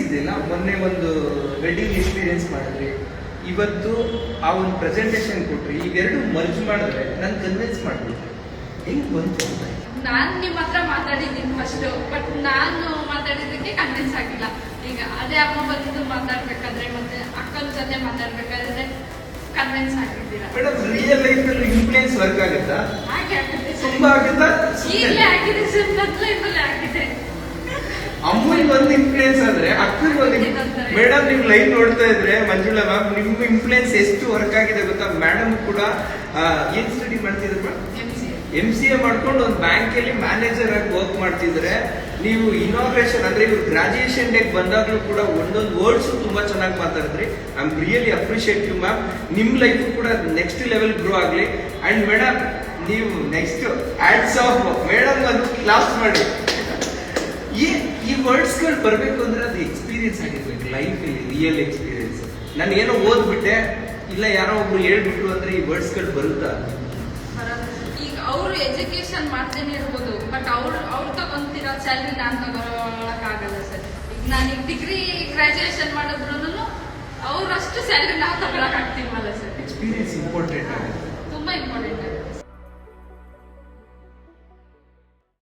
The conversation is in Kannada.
ಇದೆಯಲ್ಲ, ಮೊನ್ನೆ ಒಂದು ವೆಡ್ಡಿಂಗ್ ಎಕ್ಸ್ಪೀರಿಯನ್ಸ್ ಮಾಡಿದ್ರಿ, ಇವತ್ತು ಆ ಒಂದು ಪ್ರೆಸೆಂಟೇಶನ್ ಕೊಟ್ರಿ, ಇವೆರಡು ಮರ್ಜ್ ಮಾಡಿದ್ರೆ ನಾನು ಕನ್ವಿನ್ಸ್ ಮಾಡ್ಬಿಟ್ರೆ ಹೆಂಗ್ ಬಂತು ಅಂತ. ನಾನ್ ನಿಮ್ ಹತ್ರ ಮಾತಾಡಿದ್ದೀನಿ ಫಸ್ಟ್, ಬಟ್ ನಾನು ಮಾತಾಡಿದ್ದಕ್ಕೆ ಕನ್ವಿನ್ಸ್ ಆಗಿಲ್ಲ. ಈಗ ಅದೇ ಅಮ್ಮ ಬಂದು ಮಾತಾಡ್ಬೇಕಾದ್ರೆ ಮತ್ತೆ ಅಕ್ಕನ ಜೊತೆ ಮಾತಾಡ್ಬೇಕಾದ್ರೆ ಕನ್ವಿನ್ಸ್ ಆಗಿದ್ದೀರಾ. ಮೇಡಮ್ ರಿಯಲ್ ಲೈಫ್ ಅಲ್ಲಿ ಇನ್ಫ್ಲೂಯೆನ್ಸ್ ವರ್ಕ್ ಆಗುತ್ತಾ? ಹಾಗೆ ಆಗುತ್ತೆ, ತುಂಬಾ ಆಗುತ್ತಾ? ಈಗಲೇ ಆಗಿದೆ ಸರ್, ನನ್ನ ಲೈಫಲ್ಲೇ ಆಗಿದೆ. ಅಮ್ಮನಿಗೆ ಒಂದು ಇನ್ಫ್ಲೂಯೆನ್ಸ್ ಆದ್ರೆ ಅಕ್ಕನಿಗೆ ಒಂದು. ಮೇಡಮ್ ನಿಮ್ ಲೈಫ್ ನೋಡ್ತಾ ಇದ್ರೆ ಮಂಜುಳಾ ಮ್ಯಾಮ್, ನಿಮ್ ಇನ್ಫ್ಲೂಯೆನ್ಸ್ ಎಷ್ಟು ವರ್ಕ್ ಆಗಿದೆ ಗೊತ್ತಾ? ಮೇಡಮ್ ಕೂಡ ಏನ್ ಸ್ಟಡಿ ಮಾಡ್ತಿದ್ರು? MCA ಮಾಡ್ಕೊಂಡು ಒಂದು ಬ್ಯಾಂಕ್ ಅಲ್ಲಿ ಮ್ಯಾನೇಜರ್ ಆಗಿ ವರ್ಕ್ ಮಾಡ್ತಿದ್ರೆ, ನೀವು ಇನಾಗ್ರೇಷನ್ ಅಂದ್ರೆ ಇವ್ರು ಗ್ರಾಜುಯೇಷನ್ ಡೇ ಬಂದಾಗ್ಲೂ ಕೂಡ ಒಂದೊಂದು ವರ್ಡ್ಸ್ ತುಂಬಾ ಚೆನ್ನಾಗಿ ಮಾತಾಡಿದ್ರಿ. I am really appreciate you ma'am. ನಿಮ್ ಲೈಫ್ ಕೂಡ ನೆಕ್ಸ್ಟ್ ಲೆವೆಲ್ ಗ್ರೋ ಆಗ್ಲಿ. ಅಂಡ್ ಮೇಡಮ್ ನೀವು ನೆಕ್ಸ್ಟ್ ಆಡ್ಸ್ ಆಫ್ ಮೇಡಮ್ ಒಂದು ಕ್ಲಾಸ್ ಮಾಡಿ. ಈ ವರ್ಡ್ಸ್ ಗಳು ಬರ್ಬೇಕು ಅಂದ್ರೆ ಅದು ಎಕ್ಸ್ಪೀರಿಯನ್ಸ್ ಆಗಿರ್ಬೇಕು ಲೈಫ್ ಅಲ್ಲಿ, ರಿಯಲ್ ಎಕ್ಸ್ಪೀರಿಯನ್ಸ್. ನಾನು ಏನೋ ಓದ್ಬಿಟ್ಟೆ ಇಲ್ಲ ಯಾರೋ ಒಬ್ರು ಹೇಳ್ಬಿಟ್ರು ಅಂದ್ರೆ ಈ ವರ್ಡ್ಸ್ ಗಳು ಬರುತ್ತಾ? ಈಗ ಅವರು ಎಜುಕೇಶನ್ ಮಾಡ್ತೇನೆ ಇರ್ಬೋದು, ಬಟ್ ಅವ್ರು ತಗೊಂತಿರೋ ಸ್ಯಾಲ್ರಿ ನಾನ್ ತಗೊಳಕ್ ಆಗಲ್ಲ ಸರ್. ಈಗ ನಾನು ಡಿಗ್ರಿ ಗ್ರಾಜುಯೇಷನ್ ಮಾಡಿದ್ರು ಅವ್ರಷ್ಟು ಸ್ಯಾಲ್ರಿ ನಾವು ತಗೊಳಕ್ ಆಗ್ತೀವಲ್ಲ ಸರ್. ಎಕ್ಸ್ಪೀರಿಯನ್ಸ್ ಇಂಪಾರ್ಟೆಂಟ್ ಆಗುತ್ತೆ, ತುಂಬಾ ಇಂಪಾರ್ಟೆಂಟ್ ಆಗುತ್ತೆ.